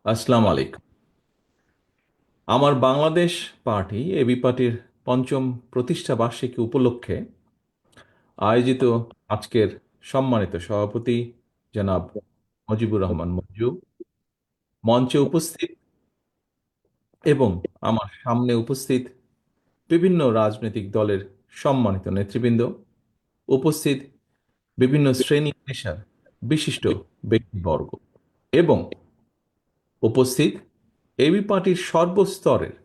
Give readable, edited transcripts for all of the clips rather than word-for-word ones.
আসসালামু আলাইকুম। আমার বাংলাদেশ পার্টি এবি পার্টির পঞ্চম প্রতিষ্ঠা বার্ষিকী উপলক্ষে আয়োজিত আজকের সম্মানিত সভাপতি জনাব মুজিবুর রহমান মঞ্জু, মঞ্চে উপস্থিত এবং আমার সামনে উপস্থিত বিভিন্ন রাজনৈতিক দলের সম্মানিত নেতৃবৃন্দ, উপস্থিত বিভিন্ন শ্রেণী পেশার বিশিষ্ট ব্যক্তিবর্গ এবং উপস্থিত এবি পার্টির সর্বস্তরের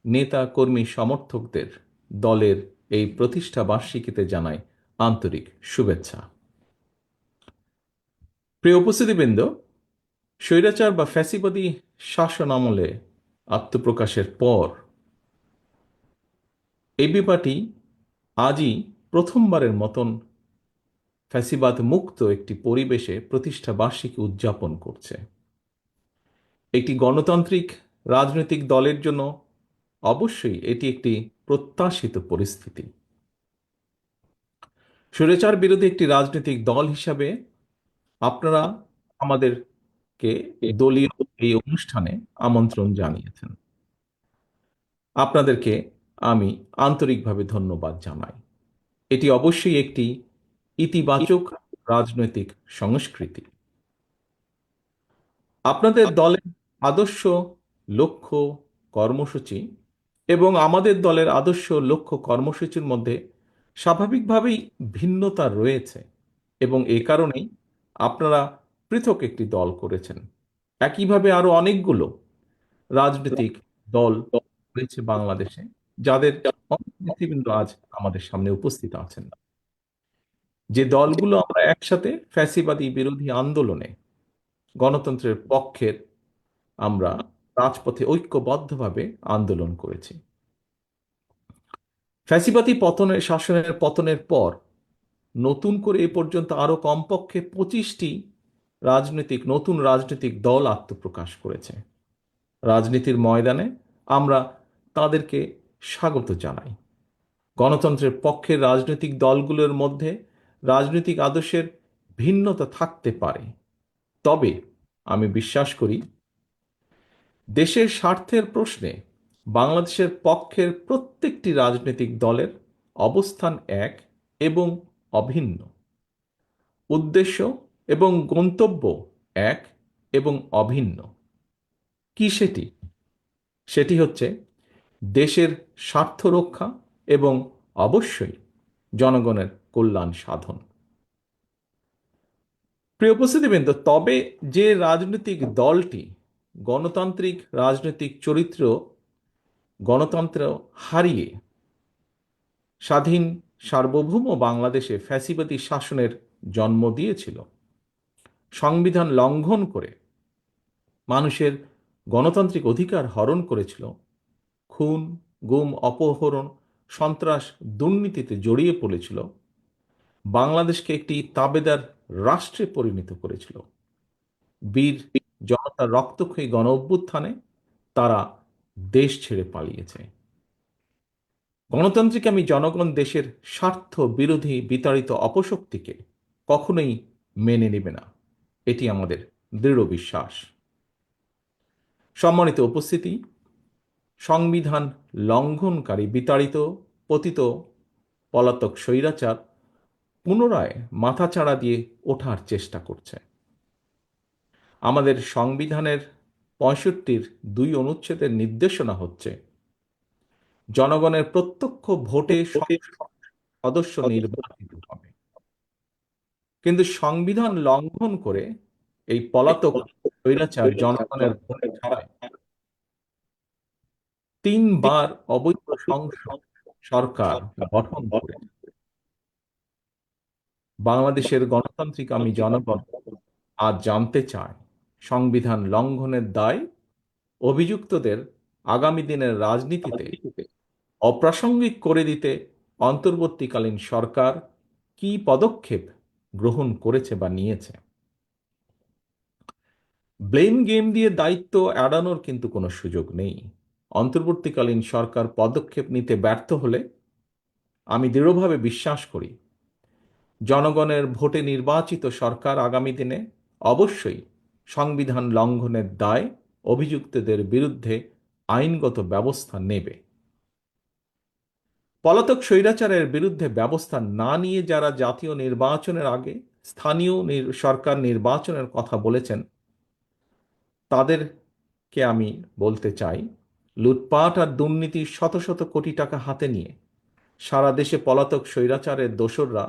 নেতা কর্মী সমর্থকদের দলের এই প্রতিষ্ঠা বার্ষিকীতে জানাই আন্তরিক শুভেচ্ছা। প্রিয় উপস্থিতিবৃন্দ, স্বৈরাচার বা ফ্যাসিবাদী শাসন আমলে আত্মপ্রকাশের পর এবি পার্টি আজই প্রথমবারের মতন ফ্যাসিবাদ মুক্ত একটি পরিবেশে প্রতিষ্ঠা বার্ষিকী উদযাপন করছে। একটি গণতান্ত্রিক রাজনৈতিক দলের জন্য অবশ্যই এটি একটি প্রত্যাশিত পরিস্থিতি। স্বৈরাচার বিরোধী একটি রাজনৈতিক দল হিসাবে আপনারা আমাদেরকে দলীয় এই অনুষ্ঠানে আমন্ত্রণ জানিয়েছেন। আপনাদেরকে আমি আন্তরিকভাবে ধন্যবাদ জানাই। এটি অবশ্যই একটি ইতিবাচক রাজনৈতিক সংস্কৃতি। আপনাদের দলের আদর্শ, লক্ষ্য, কর্মসূচি এবং আমাদের দলের আদর্শ, লক্ষ্য, কর্মসূচির মধ্যে স্বাভাবিকভাবেই ভিন্নতা রয়েছে এবং এ কারণেই আপনারা পৃথক একটি দল করেছেন। একইভাবে আরো অনেকগুলো রাজনৈতিক দল রয়েছে বাংলাদেশে, যাদের অনেক নেতৃবৃন্দ আজ আমাদের সামনে উপস্থিত আছেন। যে দলগুলো আমরা একসাথে ফ্যাসিবাদী বিরোধী আন্দোলনে গণতন্ত্রের পক্ষের আমরা রাজপথে ঐক্যবদ্ধভাবে আন্দোলন করেছি। ফ্যাসিবাদী শাসনের পতনের পর নতুন করে এ পর্যন্ত আরো কমপক্ষে 25টি নতুন রাজনৈতিক দল আত্মপ্রকাশ করেছে। রাজনীতির ময়দানে আমরা তাদেরকে স্বাগত জানাই। গণতন্ত্রের পক্ষের রাজনৈতিক দলগুলোর মধ্যে রাজনৈতিক আদর্শের ভিন্নতা থাকতে পারে, তবে আমি বিশ্বাস করি দেশের স্বার্থের প্রশ্নে বাংলাদেশের পক্ষের প্রত্যেকটি রাজনৈতিক দলের অবস্থান এক এবং অভিন্ন। উদ্দেশ্য এবং গন্তব্য এক এবং অভিন্ন। কি সেটি? সেটি হচ্ছে দেশের স্বার্থ রক্ষা এবং অবশ্যই জনগণের কল্যাণ সাধন। প্রিয় উপস্থিতিবৃন্দ, তবে যে রাজনৈতিক দলটি গণতান্ত্রিক রাজনৈতিক চরিত্র, গণতন্ত্র হারিয়ে স্বাধীন সার্বভৌম বাংলাদেশে ফ্যাসিবাদী শাসনের জন্ম দিয়েছিল, সংবিধান লঙ্ঘন করে মানুষের গণতান্ত্রিক অধিকার হরণ করেছিল, খুন, গুম, অপহরণ, সন্ত্রাস, দুর্নীতিতে জড়িয়ে পড়েছিল, বাংলাদেশকে একটি তাবেদার রাষ্ট্রে পরিণত করেছিল, বীর জনতার রক্তক্ষয়ী গণ অভ্যুত্থানে তারা দেশ ছেড়ে পালিয়েছে। গণতান্ত্রিক আমি জনগণ দেশের স্বার্থ বিরোধী বিতাড়িত অপশক্তিকে কখনোই মেনে নেবে না, এটি আমাদের দৃঢ় বিশ্বাস। সম্মানিত উপস্থিতি, সংবিধান লঙ্ঘনকারী বিতাড়িত পতিত পলাতক স্বৈরাচার পুনরায় মাথাচাড়া দিয়ে ওঠার চেষ্টা করছে। আমাদের সংবিধানের 65-র 2 অনুচ্ছেদের নির্দেশনা হচ্ছে জনগণের প্রত্যক্ষ ভোটে সদস্য নির্বাচিত হবে। কিন্তু সংবিধান লঙ্ঘন করে এই পলাতক স্বৈরাচার জনগণের ভোট ছাড়াই 3বার অবৈধ সংসদ সরকার গঠন করে বাংলাদেশের গণতান্ত্রিক আমি জনগণ আজ জানতে চায় সংবিধান লঙ্ঘনের দায় অভিযুক্তদের আগামী দিনের রাজনীতিতে অপ্রাসঙ্গিক করে দিতে অন্তর্বর্তীকালীন সরকার কি পদক্ষেপ গ্রহণ করেছে বা নিয়েছে। ব্লেম গেম দিয়ে দায়িত্ব এড়ানোর কিন্তু কোনো সুযোগ নেই। অন্তর্বর্তীকালীন সরকার পদক্ষেপ নিতে ব্যর্থ হলে আমি দৃঢ়ভাবে বিশ্বাস করি জনগণের ভোটে নির্বাচিত সরকার আগামী দিনে অবশ্যই সংবিধান লঙ্ঘনের দায় অভিযুক্তদের বিরুদ্ধে আইনগত ব্যবস্থা নেবে। পলাতক স্বৈরাচারের বিরুদ্ধে ব্যবস্থা না নিয়ে যারা জাতীয় নির্বাচনের আগে স্থানীয় সরকার নির্বাচনের কথা বলেছেন, তাদেরকে আমি বলতে চাই, লুটপাট আর দুর্নীতির শত শত কোটি টাকা হাতে নিয়ে সারা দেশে পলাতক স্বৈরাচারের দোসররা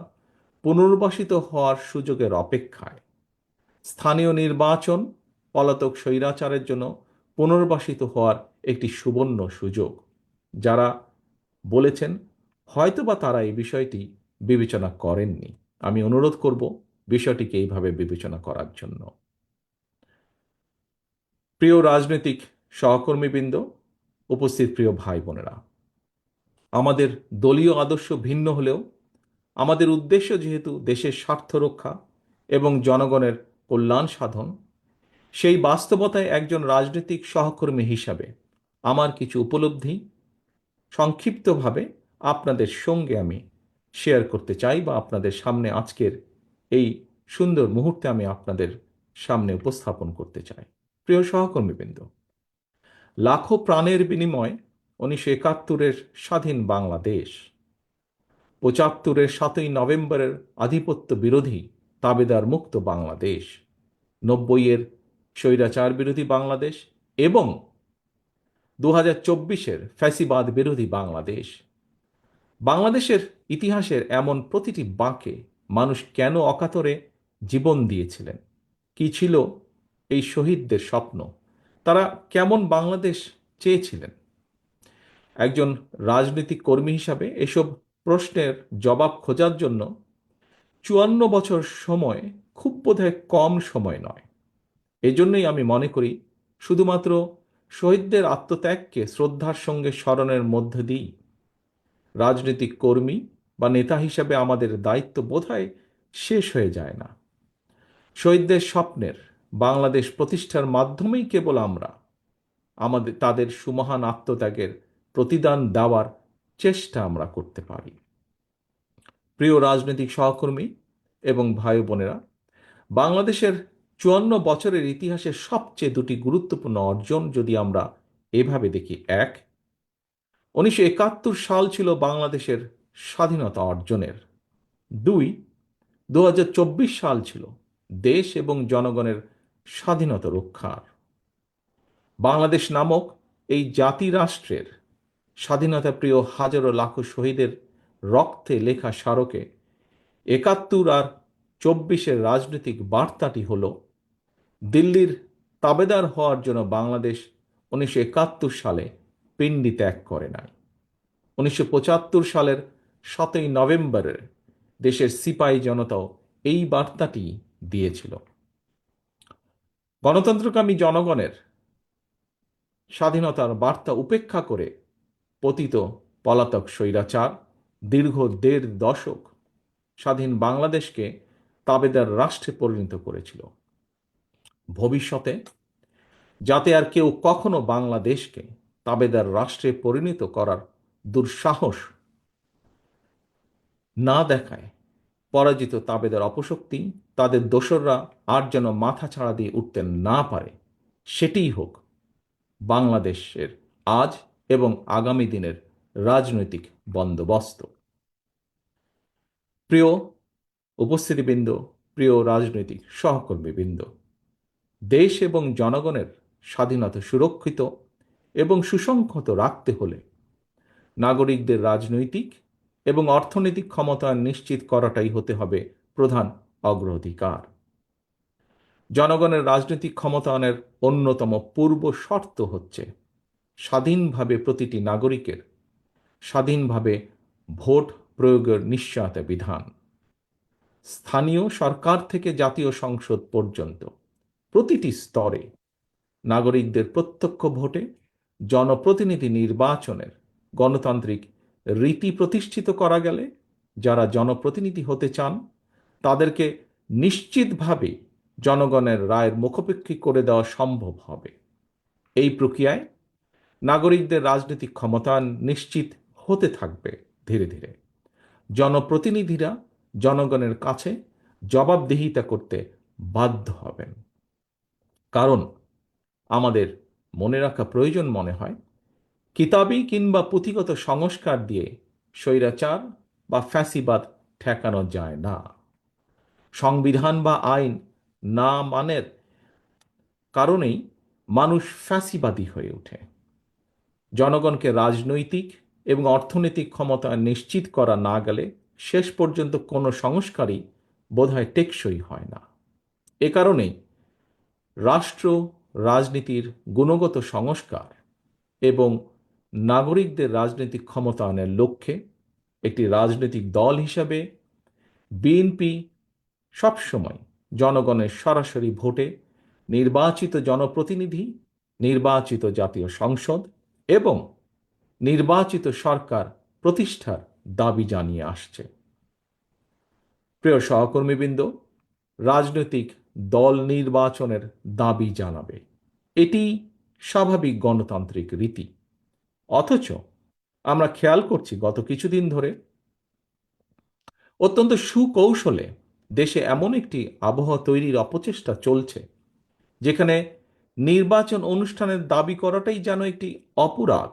পুনর্বাসিত হওয়ার সুযোগের অপেক্ষায়। স্থানীয় নির্বাচন পলাতক স্বৈরাচারের জন্য পুনর্বাসিত হওয়ার একটি সুবর্ণ সুযোগ। যারা বলেছেন হয়তোবা তারা এই বিষয়টি বিবেচনা করেননি। আমি অনুরোধ করব বিষয়টিকে এইভাবে বিবেচনা করার জন্য। প্রিয় রাজনৈতিক সহকর্মীবৃন্দ, উপস্থিত প্রিয় ভাই বোনেরা, আমাদের দলীয় আদর্শ ভিন্ন হলেও আমাদের উদ্দেশ্য যেহেতু দেশের স্বার্থ রক্ষা এবং জনগণের কল্যাণ সাধন, সেই বাস্তবতায় একজন রাজনৈতিক সহকর্মী হিসাবে আমার কিছু উপলব্ধি সংক্ষিপ্তভাবে আপনাদের সঙ্গে আমি শেয়ার করতে চাই, বা আপনাদের সামনে আজকের এই সুন্দর মুহূর্তে আমি আপনাদের সামনে উপস্থাপন করতে চাই। প্রিয় সহকর্মীবৃন্দ, লাখো প্রাণের বিনিময়ে 1971-এর স্বাধীন বাংলাদেশ, 75-এর 7ই নভেম্বরের আধিপত্য বিরোধী তাবেদার মুক্ত বাংলাদেশ, 90-এর স্বৈরাচার বিরোধী বাংলাদেশ এবং 2024-এর ফ্যাসিবাদ বিরোধী বাংলাদেশ। বাংলাদেশের ইতিহাসের এমন প্রতিটি বাঁকে মানুষ কেন অকাতরে জীবন দিয়েছিলেন? কি ছিল এই শহীদদের স্বপ্ন? তারা কেমন বাংলাদেশ চেয়েছিলেন? একজন রাজনৈতিক কর্মী হিসাবে এসব প্রশ্নের জবাব খোঁজার জন্য 54 বছর সময় খুব বোধহয় কম সময় নয়। এজন্যই আমি মনে করি শুধুমাত্র শহীদদের আত্মত্যাগকে শ্রদ্ধার সঙ্গে স্মরণের মধ্য দিই রাজনৈতিক কর্মী বা নেতা হিসাবে আমাদের দায়িত্ব বোধহয় শেষ হয়ে যায় না। শহীদদের স্বপ্নের বাংলাদেশ প্রতিষ্ঠার মাধ্যমেই কেবল আমরা তাদের সুমহান আত্মত্যাগের প্রতিদান দেওয়ার চেষ্টা আমরা করতে পারি। প্রিয় রাজনৈতিক সহকর্মী এবং ভাই বোনেরা, বাংলাদেশের 54 বছরের ইতিহাসের সবচেয়ে দুটি গুরুত্বপূর্ণ অর্জন যদি আমরা এভাবে দেখি: 1, 1971 সাল ছিল বাংলাদেশের স্বাধীনতা অর্জনের। 2, 2024 সাল ছিল দেশ এবং জনগণের স্বাধীনতা রক্ষার। বাংলাদেশ নামক এই জাতি রাষ্ট্রের স্বাধীনতা প্রিয় হাজারো লাখো শহীদের রক্তে লেখা স্মারকে 71 আর 24-এর রাজনৈতিক বার্তাটি হল, দিল্লির তাবেদার হওয়ার জন্য বাংলাদেশ 1971 সালে পিণ্ডি ত্যাগ করে নাই। 1975 সালের 7ই নভেম্বরের দেশের সিপাহী জনতাও এই বার্তাটি দিয়েছিল। গণতন্ত্রকামী জনগণের স্বাধীনতার বার্তা উপেক্ষা করে পতিত পলাতক স্বৈরাচার দীর্ঘ 1.5 দশক স্বাধীন বাংলাদেশকে তাবেদার রাষ্ট্রে পরিণত করেছিল। ভবিষ্যতে যাতে আর কেউ কখনো বাংলাদেশকে তাবেদার রাষ্ট্রে পরিণত করার দুঃসাহস না দেখায়, পরাজিত তাবেদার অপশক্তি তাদের দোসররা আর যেন মাথা ছাড়া দিয়ে উঠতে না পারে, সেটিই হোক বাংলাদেশের আজ এবং আগামী দিনের রাজনৈতিক বন্দোবস্ত। প্রিয় উপস্থিতিবৃন্দ, প্রিয় রাজনৈতিক সহকর্মীবৃন্দ, দেশ এবং জনগণের স্বাধীনতা সুরক্ষিত এবং সুসংহত রাখতে হলে নাগরিকদের রাজনৈতিক এবং অর্থনৈতিক ক্ষমতা নিশ্চিত করাটাই হতে হবে প্রধান অগ্রাধিকার। জনগণের রাজনৈতিক ক্ষমতায়নের অন্যতম পূর্ব শর্ত হচ্ছে স্বাধীনভাবে প্রতিটি নাগরিকের স্বাধীনভাবে ভোট প্রয়োগের নিশ্চয়তা বিধান। স্থানীয় সরকার থেকে জাতীয় সংসদ পর্যন্ত প্রতিটি স্তরে নাগরিকদের প্রত্যক্ষ ভোটে জনপ্রতিনিধি নির্বাচনের গণতান্ত্রিক রীতি প্রতিষ্ঠিত করা গেলে যারা জনপ্রতিনিধি হতে চান তাদেরকে নিশ্চিতভাবে জনগণের রায়ের মুখোপেক্ষী করে দেওয়া সম্ভব হবে। এই প্রক্রিয়ায় নাগরিকদের রাজনৈতিক ক্ষমতায়ন নিশ্চিত হতে থাকবে। ধীরে ধীরে জনপ্রতিনিধিরা জনগণের কাছে জবাবদিহিতা করতে বাধ্য হবেন, কারণ আমাদের মনে রাখা প্রয়োজন মনে হয়, কিতাবী কিংবা পুঁথিগত সংস্কার দিয়ে স্বৈরাচার বা ফ্যাসিবাদ ঠেকানো যায় না। সংবিধান বা আইন না মানের কারণেই মানুষ ফ্যাসিবাদী হয়ে ওঠে। জনগণকে রাজনৈতিক এবং অর্থনৈতিক ক্ষমতা নিশ্চিত করা না গেলে শেষ পর্যন্ত কোনো সংস্কারই বোধহয় টেকসই হয় না। এ কারণেই রাষ্ট্র রাজনীতির গুণগত সংস্কার এবং নাগরিকদের রাজনৈতিক ক্ষমতায়নের লক্ষ্যে একটি রাজনৈতিক দল হিসাবে বিএনপি সবসময় জনগণের সরাসরি ভোটে নির্বাচিত জনপ্রতিনিধি, নির্বাচিত জাতীয় সংসদ এবং নির্বাচিত সরকার প্রতিষ্ঠার দাবি জানিয়ে আসছে। প্রিয় সহকর্মীবৃন্দ, রাজনৈতিক দল নির্বাচনের দাবি জানাবে, এটি স্বাভাবিক গণতান্ত্রিক রীতি। অথচ আমরা খেয়াল করছি গত কিছুদিন ধরে অত্যন্ত সুকৌশলে দেশে এমন একটি আবহাওয়া তৈরির অপচেষ্টা চলছে যেখানে নির্বাচন অনুষ্ঠানের দাবি করাটাই যেন একটি অপরাধ।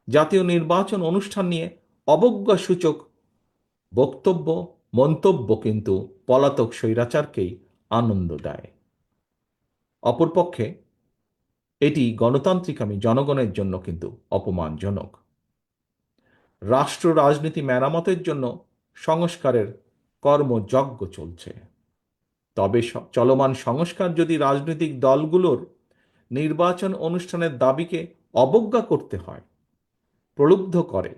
জাতীয় নির্বাচন অনুষ্ঠান নিয়ে অবজ্ঞাসূচক বক্তব্য, মন্তব্য কিন্তু পলাতক স্বৈরাচারকেই আনন্দ দেয়। অপরপক্ষে এটি গণতান্ত্রিকামী জনগণের জন্য কিন্তু অপমানজনক। রাষ্ট্র রাজনীতি মেরামতের জন্য সংস্কারের কর্মযজ্ঞ চলছে। তবে চলমান সংস্কার যদি রাজনৈতিক দলগুলোর নির্বাচন অনুষ্ঠানের দাবিকে অবজ্ঞা করতে হয়, প্রলুব্ধ করে,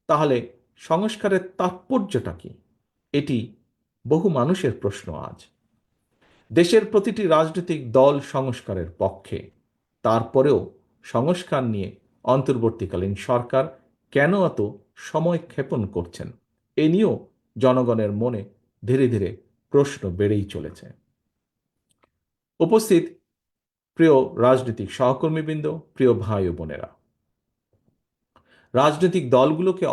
তাহলে সংস্কারের তাৎপর্যটা কি? এটি বহু মানুষের প্রশ্ন আজ। দেশের প্রতিটি রাজনৈতিক দল সংস্কারের পক্ষে, তারপরেও সংস্কার নিয়ে অন্তর্বর্তীকালীন সরকার কেন এত সময় ক্ষেপণ করছেন, এ নিয়েও জনগণের মনে ধীরে ধীরে প্রশ্ন বেড়েই চলেছে। উপস্থিত প্রিয় রাজনৈতিক সহকর্মীবৃন্দ, প্রিয় ভাই ও বোনেরা, রাজনৈতিক দলগুলোকে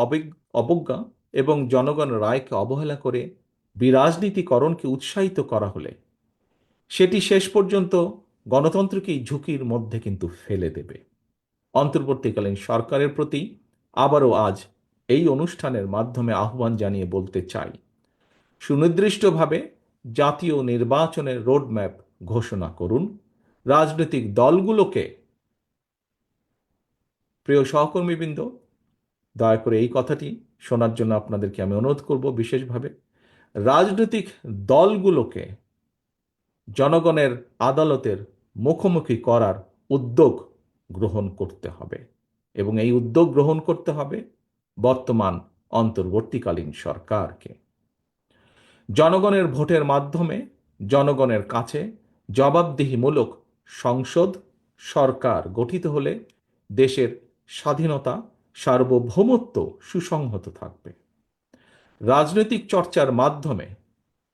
অবজ্ঞা এবং জনগণের রায়কে অবহেলা করে বিরাজনীতিকরণকে উৎসাহিত করা হলে সেটি শেষ পর্যন্ত গণতন্ত্রকেই ঝুঁকির মধ্যে কিন্তু ফেলে দেবে। অন্তর্বর্তীকালীন সরকারের প্রতি আবারও আজ এই অনুষ্ঠানের মাধ্যমে আহ্বান জানিয়ে বলতে চাই, সুনির্দিষ্টভাবে জাতীয় নির্বাচনের রোডম্যাপ ঘোষণা করুন। রাজনৈতিক দলগুলোকে, প্রিয় সহকর্মীবৃন্দ, দয়া করে এই কথাটি শোনার জন্য আপনাদেরকে আমি অনুরোধ করব বিশেষভাবে, রাজনৈতিক দলগুলোকে জনগণের আদালতের মুখোমুখি করার উদ্যোগ গ্রহণ করতে হবে এবং এই উদ্যোগ গ্রহণ করতে হবে বর্তমান অন্তর্বর্তীকালীন সরকারকে। জনগণের ভোটের মাধ্যমে জনগণের কাছে জবাবদিহিমূলক সংসদ সরকার গঠিত হলে দেশের স্বাধীনতা, সার্বভৌমত্ব সুসংহত থাকবে। রাজনৈতিক চর্চার মাধ্যমে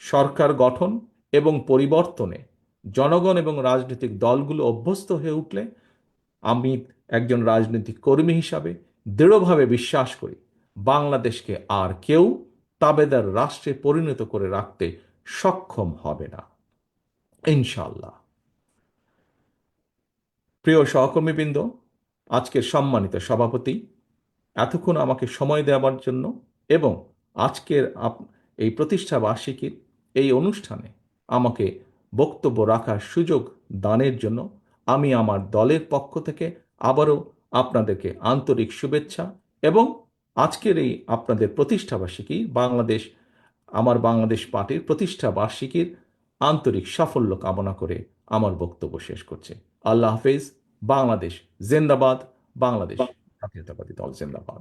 সরকার গঠন এবং পরিবর্তনে জনগণ এবং রাজনৈতিক দলগুলো অভ্যস্ত হয়ে উঠলে আমি একজন রাজনৈতিক কর্মী হিসাবে দৃঢ়ভাবে বিশ্বাস করি বাংলাদেশকে আর কেউ তাবেদার রাষ্ট্রে পরিণত করে রাখতে সক্ষম হবে না, ইনশাআল্লাহ। প্রিয় সহকর্মীবৃন্দ, আজকের সম্মানিত সভাপতি, এতক্ষণ আমাকে সময় দেওয়ার জন্য এবং আজকের এই প্রতিষ্ঠা বার্ষিকীর এই অনুষ্ঠানে আমাকে বক্তব্য রাখার সুযোগ দানের জন্য আমি আমার দলের পক্ষ থেকে আবারও আপনাদেরকে আন্তরিক শুভেচ্ছা এবং আজকের এই আপনাদের প্রতিষ্ঠা বার্ষিকী আমার বাংলাদেশ পার্টির প্রতিষ্ঠা বার্ষিকীর আন্তরিক সাফল্য কামনা করে আমার বক্তব্য শেষ করছি। আল্লাহ হাফেজ। বাংলাদেশ জিন্দাবাদ। বাংলাদেশ জাতীয়তাবাদী দল জিন্দাবাদ।